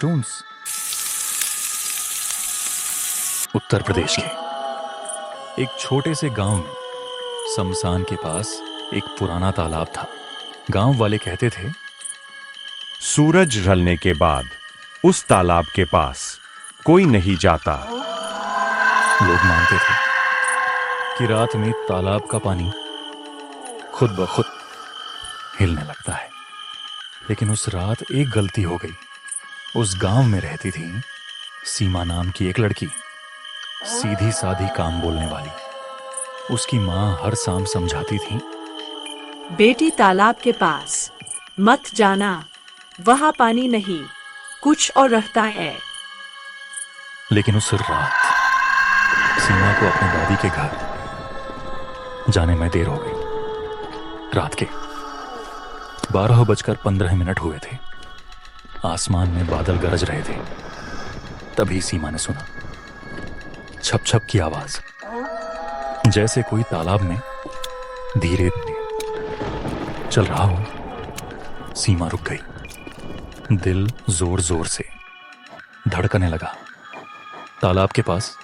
Cartoons. Uttar Pradesh के एक छोटे से गांव में शमशान के पास एक पुराना तालाब था। गांव वाले कहते थे, सूरज ढलने के बाद उस तालाब के पास कोई नहीं जाता। लोग मानते थे कि रात में तालाब का पानी खुद ब खुद हिलने लगता है। लेकिन उस रात एक गलती हो गई। उस गांव में रहती थी सीमा नाम की एक लड़की, सीधी साधी काम बोलने वाली। उसकी माँ हर शाम समझाती थी, बेटी तालाब के पास मत जाना, वहाँ पानी नहीं कुछ और रहता है। लेकिन उस रात सीमा को अपने दादी के घर जाने में देर हो गई। रात के 12:15 हुए थे। आसमान में बादल गरज रहे थे। तभी सीमा ने सुना छप छप की आवाज, जैसे कोई तालाब में धीरे धीरे चल रहा हो। सीमा रुक गई। दिल जोर जोर से धड़कने लगा। तालाब के पास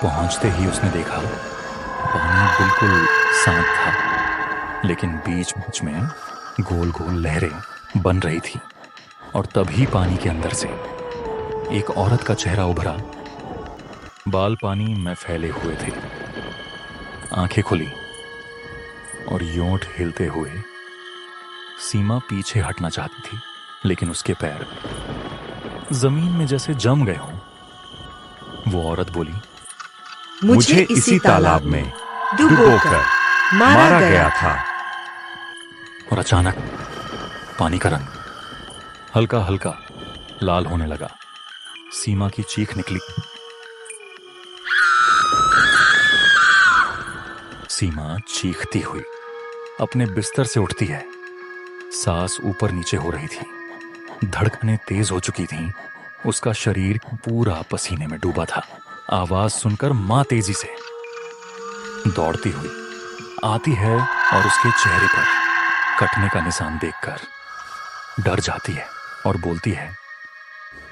पहुंचते ही उसने देखा पानी बिल्कुल शांत था, लेकिन बीच बीच में गोल गोल लहरें बन रही थी। और तभी पानी के अंदर से एक औरत का चेहरा उभरा। बाल पानी में फैले हुए थे, आंखें खुली और योंठ हिलते हुए सीमा पीछे हटना चाहती थी, लेकिन उसके पैर जमीन में जैसे जम गए हों। वो औरत बोली, मुझे इसी तालाब में डुबोकर मारा गया था। और अचानक पानी का रंग हल्का हल्का लाल होने लगा। सीमा की चीख निकली। सीमा चीखती हुई अपने बिस्तर से उठती है। सांस ऊपर नीचे हो रही थी, धड़कनें तेज हो चुकी थीं। उसका शरीर पूरा पसीने में डूबा था। आवाज सुनकर मां तेजी से दौड़ती हुई आती है और उसके चेहरे पर कटने का निशान देखकर डर जाती है और बोलती है,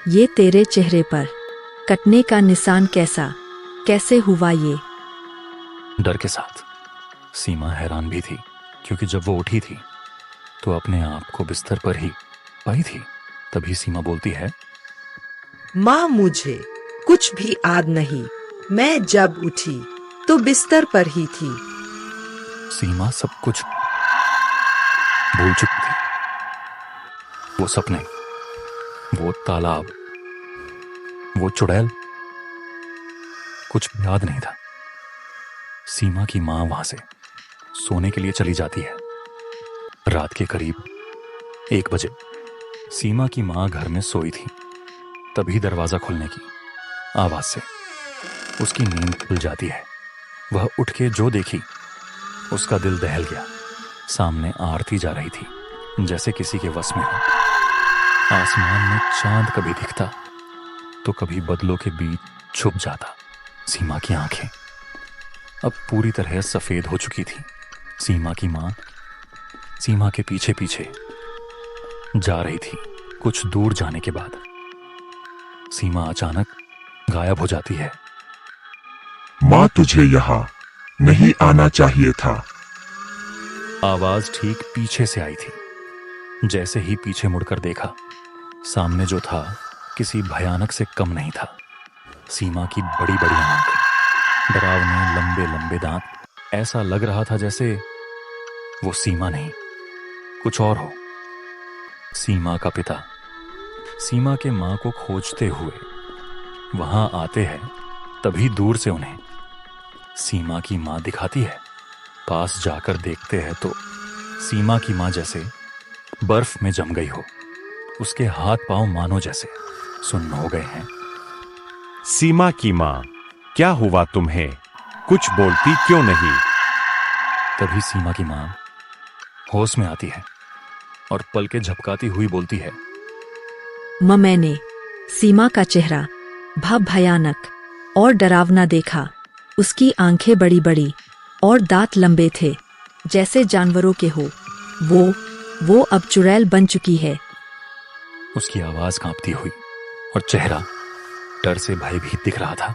ये तेरे चेहरे पर कटने का निशान कैसे हुआ ये? डर के साथ सीमा हैरान भी थी, क्योंकि जब वो उठी थी तो अपने आप को बिस्तर पर ही पाई थी। तभी सीमा बोलती है, माँ मुझे कुछ भी याद नहीं, मैं जब उठी तो बिस्तर पर ही थी। सीमा सब कुछ भूल चुकी थी। वो सपने, वो तालाब, वो चुड़ैल, कुछ भी याद नहीं था। सीमा की मां वहां से सोने के लिए चली जाती है। रात के करीब 1 बजे सीमा की मां घर में सोई थी। तभी दरवाजा खुलने की आवाज से उसकी नींद खुल जाती है। वह उठ के जो देखी, उसका दिल दहल गया। सामने आरती जा रही थी, जैसे किसी के वश में हो। आसमान में चांद कभी दिखता तो कभी बादलों के बीच छुप जाता। सीमा की आंखें अब पूरी तरह सफेद हो चुकी थी। सीमा की मां सीमा के पीछे पीछे जा रही थी। कुछ दूर जाने के बाद सीमा अचानक गायब हो जाती है। माँ, तुझे यहाँ नहीं आना चाहिए था। आवाज ठीक पीछे से आई थी। जैसे ही पीछे मुड़कर देखा, सामने जो था किसी भयानक से कम नहीं था। सीमा की बड़ी बड़ी आंख, डरावने लंबे लंबे दांत। ऐसा लग रहा था जैसे वो सीमा नहीं, कुछ और हो। सीमा का पिता सीमा के मां को खोजते हुए वहां आते हैं। तभी दूर से उन्हें सीमा की मां दिखाती है। पास जाकर देखते हैं तो सीमा की मां जैसे बर्फ में जम गई हो। उसके हाथ पांव मानो जैसे सुन्न हो गए हैं। सीमा की मां, क्या हुआ तुम्हें? कुछ बोलती क्यों नहीं? तभी सीमा की मां होश में आती है और पलके झपकाती हुई बोलती है, माँ, मैंने सीमा का चेहरा भयानक और डरावना देखा। उसकी आंखें बड़ी बड़ी और दांत लंबे थे, जैसे जानवरों के हो। वो अब चुड़ैल बन चुकी है। उसकी आवाज कांपती हुई और चेहरा डर से भयभीत दिख रहा था।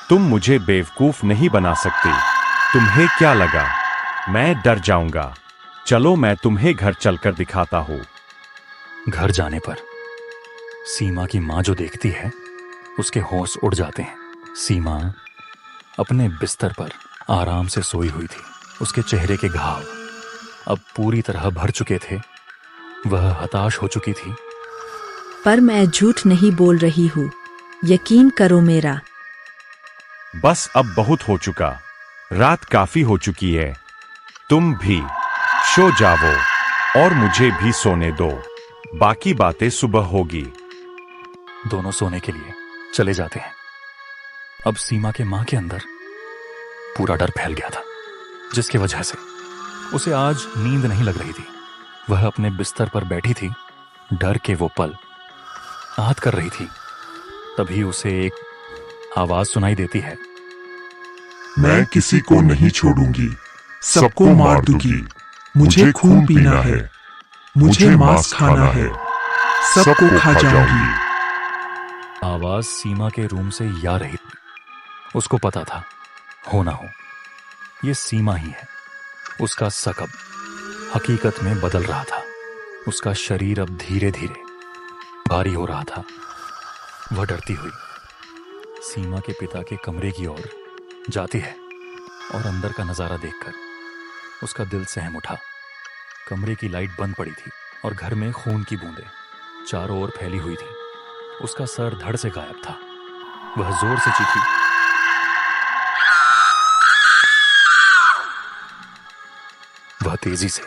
तुम मुझे बेवकूफ नहीं बना सकते। तुम्हें क्या लगा मैं डर जाऊंगा? चलो मैं तुम्हें घर चलकर दिखाता हूं। घर जाने पर सीमा की मां जो देखती है उसके होश उड़ जाते हैं। सीमा अपने बिस्तर पर आराम से सोई हुई थी। उसके चेहरे के घाव अब पूरी तरह भर चुके थे। वह हताश हो चुकी थी। पर मैं झूठ नहीं बोल रही हूँ, यकीन करो मेरा। बस अब बहुत हो चुका। रात काफी हो चुकी है। तुम भी सो जाओ और मुझे भी सोने दो। बाकी बातें सुबह होगी। दोनों सोने के लिए चले जाते हैं। अब सीमा के मां के अंदर पूरा डर फैल गया था, जिसकी वजह से उसे आज नींद नहीं लग रही थी। वह अपने बिस्तर पर बैठी थी, डर के वो पल आहत कर रही थी। तभी उसे एक आवाज सुनाई देती है। मैं किसी को नहीं छोड़ूंगी, सबको मार दूंगी। मुझे खून पीना है, मुझे मांस खाना है, सबको खा जाऊंगी। आवाज सीमा के रूम से आ रही थी। उसको पता था, हो ना हो ये सीमा ही है। उसका सकब हकीकत में बदल रहा था। उसका शरीर अब धीरे धीरे भारी हो रहा था। वह डरती हुई सीमा के पिता के कमरे की ओर जाती है और अंदर का नजारा देखकर उसका दिल सहम उठा। कमरे की लाइट बंद पड़ी थी और घर में खून की बूंदें चारों ओर फैली हुई थी। उसका सर धड़ से गायब था। वह जोर से चीखी। वह तेजी से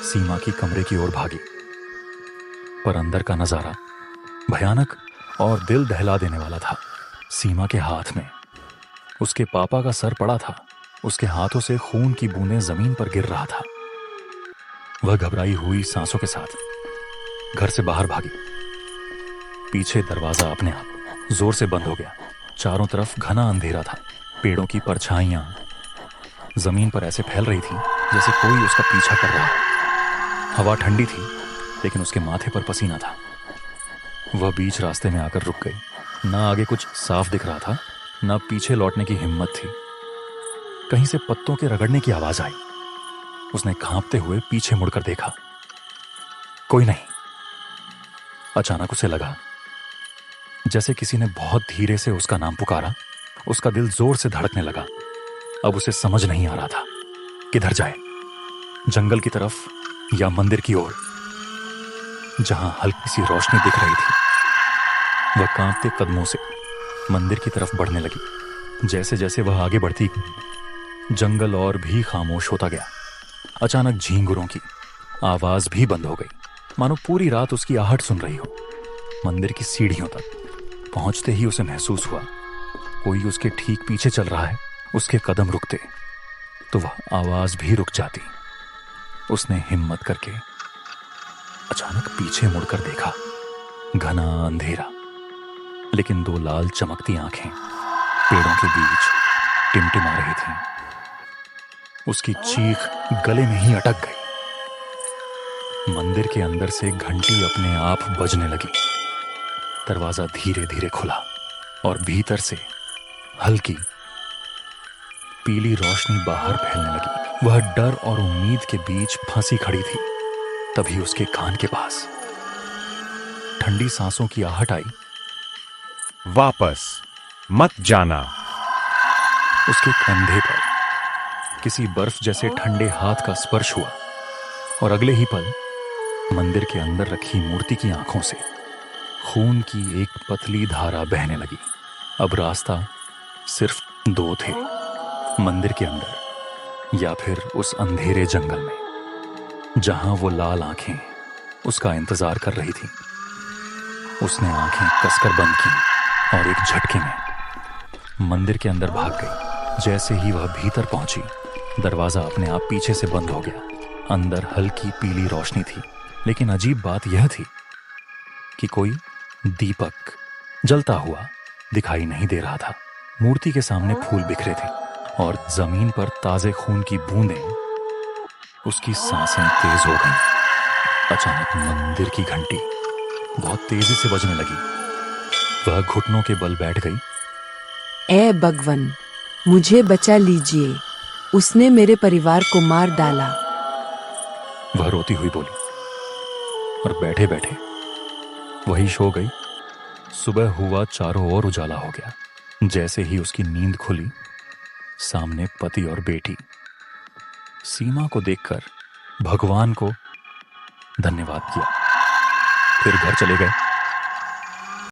सीमा की कमरे की ओर भागी, पर अंदर का नजारा भयानक और दिल दहला देने वाला था। सीमा के हाथ में उसके पापा का सर पड़ा था। उसके हाथों से खून की बूंदें जमीन पर गिर रहा था। वह घबराई हुई सांसों के साथ घर से बाहर भागी। पीछे दरवाजा अपने आप जोर से बंद हो गया। चारों तरफ घना अंधेरा था। पेड़ों की परछाइयां जमीन पर ऐसे फैल रही थी जैसे कोई उसका पीछा कर रहा है। हवा ठंडी थी, लेकिन उसके माथे पर पसीना था। वह बीच रास्ते में आकर रुक गई। ना आगे कुछ साफ दिख रहा था, ना पीछे लौटने की हिम्मत थी। कहीं से पत्तों के रगड़ने की आवाज आई। उसने कांपते हुए पीछे मुड़कर देखा, कोई नहीं। अचानक उसे लगा जैसे किसी ने बहुत धीरे से उसका नाम पुकारा। उसका दिल जोर से धड़कने लगा। अब उसे समझ नहीं आ रहा था किधर जाए, जंगल की तरफ या मंदिर की ओर, जहां हल्की सी रोशनी दिख रही थी। वह कांपते कदमों से मंदिर की तरफ बढ़ने लगी। जैसे जैसे वह आगे बढ़ती, जंगल और भी खामोश होता गया। अचानक झींगुरों की आवाज भी बंद हो गई, मानो पूरी रात उसकी आहट सुन रही हो। मंदिर की सीढ़ियों तक पहुंचते ही उसे महसूस हुआ कोई उसके ठीक पीछे चल रहा है। उसके कदम रुकते तो वह आवाज भी रुक जाती। उसने हिम्मत करके अचानक पीछे मुड़कर देखा। घना अंधेरा, लेकिन दो लाल चमकती आंखें पेड़ों के बीच टिमटिमा रही थीं। उसकी चीख गले में ही अटक गई। मंदिर के अंदर से घंटी अपने आप बजने लगी। दरवाजा धीरे धीरे खुला और भीतर से हल्की पीली रोशनी बाहर फैलने लगी। वह डर और उम्मीद के बीच फंसी खड़ी थी। तभी उसके कान के पास ठंडी सांसों की आहट आई। वापस मत जाना। उसके कंधे पर किसी बर्फ जैसे ठंडे हाथ का स्पर्श हुआ और अगले ही पल मंदिर के अंदर रखी मूर्ति की आंखों से खून की एक पतली धारा बहने लगी। अब रास्ता सिर्फ दो थे, मंदिर के अंदर या फिर उस अंधेरे जंगल में, जहां वो लाल आंखें उसका इंतजार कर रही थी। उसने आंखें कसकर बंद की और एक झटके में मंदिर के अंदर भाग गई। जैसे ही वह भीतर पहुंची, दरवाजा अपने आप पीछे से बंद हो गया। अंदर हल्की पीली रोशनी थी, लेकिन अजीब बात यह थी कि कोई दीपक जलता हुआ दिखाई नहीं दे रहा था। मूर्ति के सामने फूल बिखरे थे और जमीन पर ताजे खून की बूंदें उसकी सांसें तेज हो गईं। अचानक मंदिर की घंटी बहुत तेजी से बजने लगी। वह घुटनों के बल बैठ गई। ए भगवन, मुझे बचा लीजिए, उसने मेरे परिवार को मार डाला। वह रोती हुई बोली और बैठे बैठे वही सो गई। सुबह हुआ, चारों ओर उजाला हो गया। जैसे ही उसकी नींद खुली, सामने पति और बेटी। सीमा को देखकर भगवान को धन्यवाद किया, फिर घर चले गए।